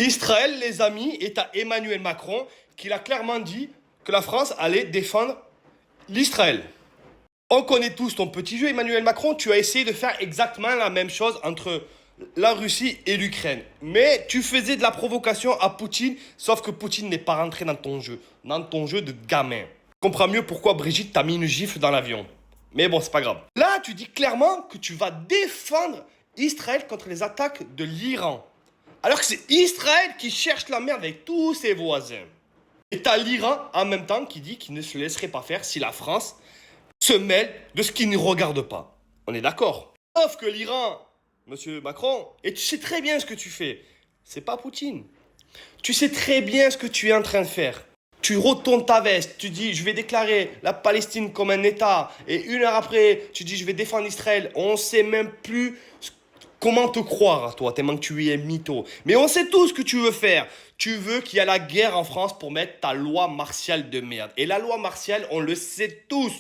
Israël, les amis, est à Emmanuel Macron qui a clairement dit que la France allait défendre l'Israël. On connaît tous ton petit jeu, Emmanuel Macron. Tu as essayé de faire exactement la même chose entre la Russie et l'Ukraine. Mais tu faisais de la provocation à Poutine, sauf que Poutine n'est pas rentré dans ton jeu de gamin. Tu comprends mieux pourquoi Brigitte t'a mis une gifle dans l'avion. Mais bon, c'est pas grave. Là, tu dis clairement que tu vas défendre Israël contre les attaques de l'Iran. Alors que c'est Israël qui cherche la merde avec tous ses voisins. Et t'as l'Iran en même temps qui dit qu'il ne se laisserait pas faire si la France se mêle de ce qui ne regarde pas. On est d'accord. Sauf que l'Iran, monsieur Macron, et tu sais très bien ce que tu fais, c'est pas Poutine. Tu sais très bien ce que tu es en train de faire. Tu retournes ta veste, tu dis je vais déclarer la Palestine comme un État, et une heure après, tu dis je vais défendre Israël. On sait même plus comment te croire à toi, tellement que tu es mytho. Mais on sait tout ce que tu veux faire. Tu veux qu'il y ait la guerre en France pour mettre ta loi martiale de merde. Et la loi martiale, on le sait tous,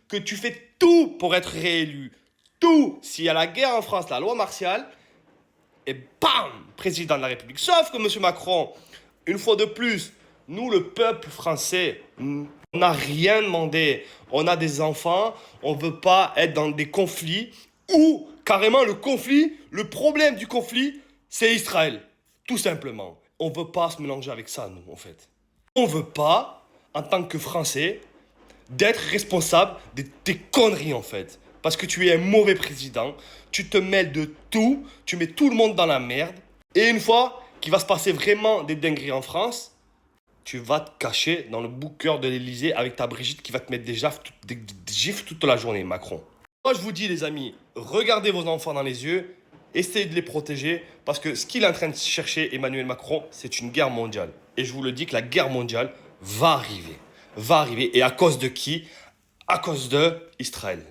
que tu fais tout pour être réélu. Tout. S'il y a la guerre en France, la loi martiale, et bam, président de la République. Sauf que M. Macron, une fois de plus, nous, le peuple français, on n'a rien demandé. On a des enfants, on ne veut pas être dans des conflits où, carrément, le problème du conflit, c'est Israël. Tout simplement. On ne veut pas se mélanger avec ça, nous, en fait. On ne veut pas, en tant que Français, d'être responsable de tes conneries, en fait. Parce que tu es un mauvais président, tu te mêles de tout, tu mets tout le monde dans la merde. Et une fois qu'il va se passer vraiment des dingueries en France, tu vas te cacher dans le bunker de l'Elysée avec ta Brigitte qui va te mettre des gifles toute la journée, Macron. Moi, je vous dis, les amis, regardez vos enfants dans les yeux, essayez de les protéger, parce que ce qu'il est en train de chercher, Emmanuel Macron, c'est une guerre mondiale. Et je vous le dis que la guerre mondiale va arriver. Va arriver. Et à cause de qui? À cause de Israël.